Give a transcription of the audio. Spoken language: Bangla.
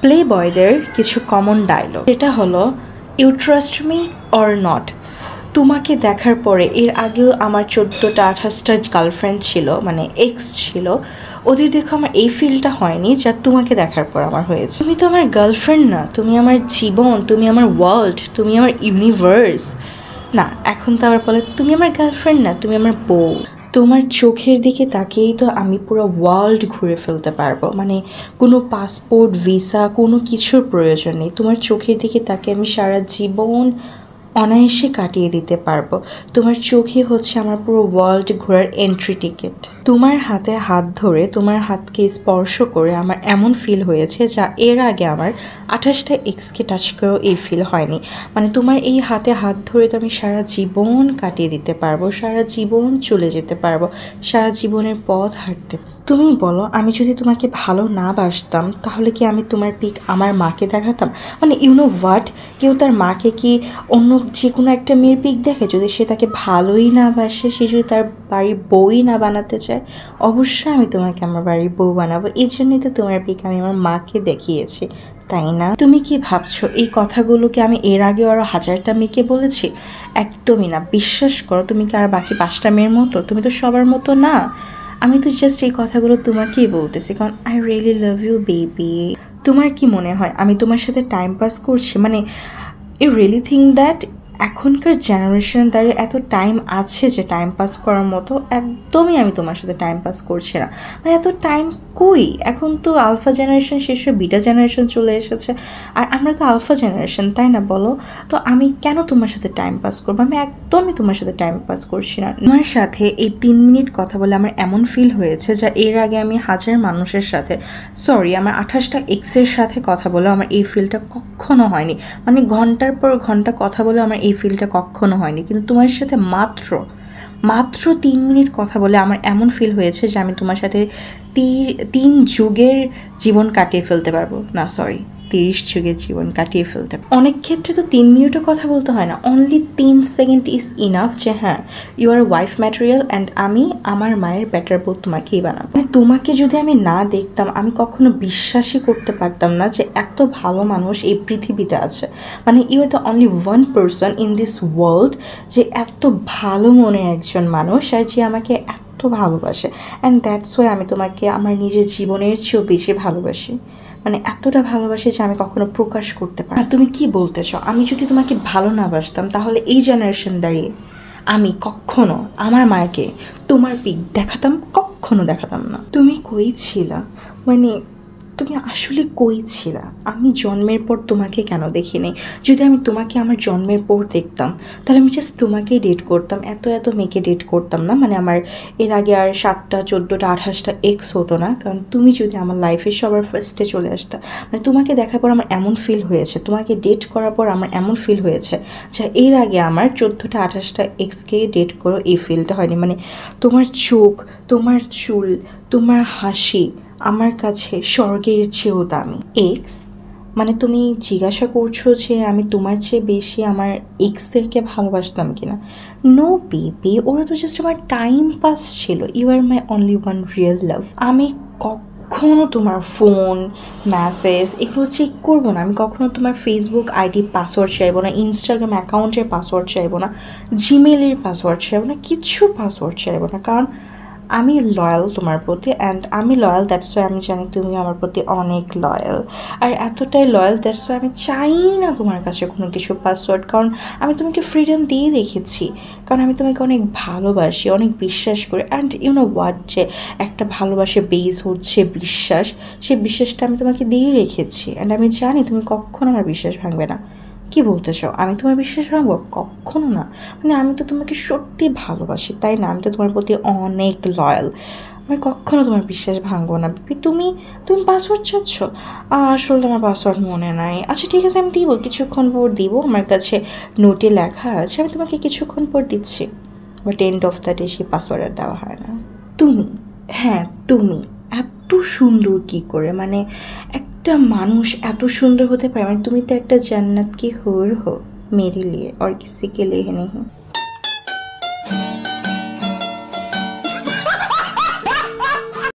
প্লে বয়দের কিছু কমন ডায়লগ, যেটা হলো you trust me or not. তোমাকে দেখার পরে, এর আগেও আমার 14টা-28টা গার্লফ্রেন্ড ছিল, মানে এক্স ছিল, ওদের দেখো আমার এই ফিলটা হয়নি যা তোমাকে দেখার পর আমার হয়েছে। তুমি তো আমার গার্লফ্রেন্ড না, তুমি আমার জীবন, তুমি আমার ওয়ার্ল্ড, তুমি আমার ইউনিভার্স। না, এখন তো আবার বলে তুমি আমার গার্লফ্রেন্ড না, তুমি আমার বউ। তোমার চোখের দিকে তাকিয়েই তো আমি পুরো ওয়ার্ল্ড ঘুরে ফেলতে পারবো, মানে কোনো পাসপোর্ট, ভিসা, কোনো কিছুর প্রয়োজন নেই। তোমার চোখের দিকে তাকিয়ে আমি সারা জীবন অনায়াসে কাটিয়ে দিতে পারবো। তোমার চোখে হচ্ছে আমার পুরো ওয়ার্ল্ড ঘোরার এন্ট্রি টিকিট। তোমার হাতে হাত ধরে, তোমার হাতকে স্পর্শ করে আমার এমন ফিল হয়েছে যা এর আগে আমার 28টা এক্সকে টাচ করেও এই ফিল হয়নি। মানে তোমার এই হাতে হাত ধরে তো আমি সারা জীবন কাটিয়ে দিতে পারবো, সারা জীবন চলে যেতে পারবো, সারা জীবনের পথ হাঁটতে। তুমি বলো, আমি যদি তোমাকে ভালো না বাসতাম তাহলে কি আমি তোমার পিক আমার মাকে দেখাতাম? মানে ইউনো হোয়াট, কেউ তার মাকে কি অন্য যে কোনো একটা মেয়ের পিক দেখে? যদি সে তাকে ভালোই না বাসে, সে যদি তার বাড়ির বউই না বানাতে চায়, অবশ্যই আমি তোমাকে আমার বাড়ির বউ বানাবো। এই জন্যই তো তোমার পিক আমি আমার মাকে দেখিয়েছি, তাই না? তুমি কি ভাবছো এই কথাগুলোকে আমি এর আগে আরও 1000টা মেয়েকে বলেছি? একদমই না। বিশ্বাস করো, তুমি কি আর বাকি 5টা মেয়ের মতো? তুমি তো সবার মতো না। আমি তো জাস্ট এই কথাগুলো তোমাকেই বলতেছি, কারণ I really love you baby. তোমার কি মনে হয় আমি তোমার সাথে টাইম পাস করছি? মানে ইউ রিয়েলি থিঙ্ক দ্যাট এখনকার জেনারেশন দাঁড়িয়ে এত টাইম আছে যে টাইম পাস করার মতো? একদমই আমি তোমার সাথে টাইম পাস করছি না। মানে এত টাইম কই? এখন তো আলফা জেনারেশন শেষ হয়ে বিটা জেনারেশন চলে এসেছে, আর আমরা তো আলফা জেনারেশন, তাই না বলো? তো আমি কেন তোমার সাথে টাইম পাস করবো? আমি একদমই তোমার সাথে টাইম পাস করছি না। তোমার সাথে এই 3 মিনিট কথা বলে আমার এমন ফিল হয়েছে যা এর আগে আমি 1000 মানুষের সাথে, সরি আমার 28টা এক্সের সাথে কথা বলে আমার এই ফিলটা কখনো হয়নি। মানে ঘন্টার পর ঘন্টা কথা বলে আমার এই ফিলটা কখনো হয়নি, কিন্তু তোমার সাথে মাত্র 3 মিনিট কথা বলে আমার এমন ফিল হয়েছে যে আমি তোমার সাথে 3 যুগের জীবন কাটিয়ে ফেলতে পারবো। না সরি, 30 যুগের জীবন কাটিয়ে ফেলতে। অনেক ক্ষেত্রে তো 3 মিনিটও কথা বলতে হয় না, অনলি 3 সেকেন্ড ইজ ইনাফ যে হ্যাঁ you are wife material and আমি আমার মায়ের বেটার বউ তোমাকেই বানাবো। মানে তোমাকে যদি আমি না দেখতাম আমি কখনো বিশ্বাসই করতে পারতাম না যে এত ভালো মানুষ এই পৃথিবীতে আছে। মানে you are the only one person in this world যে এত ভালো মনের একজন মানুষ আর যে আমাকে এত ভালোবাসে। অ্যান্ড দ্যাটস ওয়াই আমি তোমাকে আমার নিজের জীবনের চেয়েও বেশি ভালোবাসি। মানে এতটা ভালোবাসি যে আমি কখনো প্রকাশ করতে পারি। তুমি কি বলতে চাও আমি যদি তোমাকে ভালো না বাসতাম তাহলে এই জেনারেশন দাঁড়িয়ে আমি কখনো আমার মাকে তোমার পিক দেখাতাম? কখনো দেখাতাম না। তুমি কই ছিলা? মানে তুমি আসলে কই ছিলা? আমি জন্মের পর তোমাকে কেন দেখিনি? যদি আমি তোমাকে আমার জন্মের পর দেখতাম তাহলে আমি জাস্ট তোমাকেই ডেট করতাম, এত মেয়েকে ডেট করতাম না। মানে আমার এর আগে আর 7টা 14টা 28টা এক্স হতো না, কারণ তুমি যদি আমার লাইফে সবার ফার্স্টে চলে আসতা। মানে তোমাকে দেখার পর আমার এমন ফিল হয়েছে, তোমাকে ডেট করার পর আমার এমন ফিল হয়েছে যা এর আগে আমার 14টা 28টা এক্সকে ডেট করো এই ফিলটা হয়নি। মানে তোমার চোখ, তোমার চুল, তোমার হাসি আমার কাছে স্বর্গের চেয়েও দামি। এক্স মানে তুমি জিজ্ঞাসা করছো যে আমি তোমার চেয়ে বেশি আমার এক্সদেরকে ভালোবাসতাম কিনা? নো বেবি, ওরা তো জাস্ট আমার টাইম পাস ছিল। You are my only one real love. আমি কখনো তোমার ফোন, মেসেজ এগুলো চেক করবো না। আমি কখনো তোমার ফেসবুক আইডি পাসওয়ার্ড চাইবো না, ইনস্টাগ্রাম অ্যাকাউন্টের পাসওয়ার্ড চাইবো না, জিমেলের পাসওয়ার্ড চাইবো না, কিচ্ছু পাসওয়ার্ড চাইবো না, কারণ আমি লয়াল তোমার প্রতি। অ্যান্ড আমি লয়াল, দ্যাটস ওয়াই আমি জানি তুমি আমার প্রতি অনেক লয়াল। আর এতটাই লয়াল দ্যাটস ওয়াই আমি চাই না তোমার কাছে কোনো কিছু পাসওয়ার্ড, কারণ আমি তোমাকে ফ্রিডম দিয়ে রেখেছি, কারণ আমি তোমাকে অনেক ভালোবাসি, অনেক বিশ্বাস করি। অ্যান্ড ইউ নো হোয়াট, যে একটা ভালোবাসার বেস হচ্ছে বিশ্বাস, সেই বিশ্বাসটা আমি তোমাকে দিয়ে রেখেছি। অ্যান্ড আমি জানি তুমি কখনো আমার বিশ্বাস ভাঙবে না। কি বলতে চাও আমি তোমার বিশ্বাস ভাঙবো? কখনো না। মানে আমি তো তোমাকে সত্যি ভালোবাসি, তাই না? আমি তো তোমার প্রতি অনেক লয়াল, আমি কখনো তোমার বিশ্বাস ভাঙবো না। তুমি পাসওয়ার্ড চাচ্ছ? আসলে আমার পাসওয়ার্ড মনে নাই। আচ্ছা ঠিক আছে, আমি দিব, কিছুক্ষণ পর দিব, আমার কাছে নোটে লেখা আছে, আমি তোমাকে কিছুক্ষণ পর দিচ্ছি। But end of the day সেই পাসওয়ার্ড আর দেওয়া হয় না। তুমি, হ্যাঁ তুমি এত সুন্দর কি করে? মানে একটা মানুষ এত সুন্দর হতে পারে? মানে তুমি তো একটা জান্নাত কি হুর হো মেরে লিয়ে, और किसी के लिए नहीं।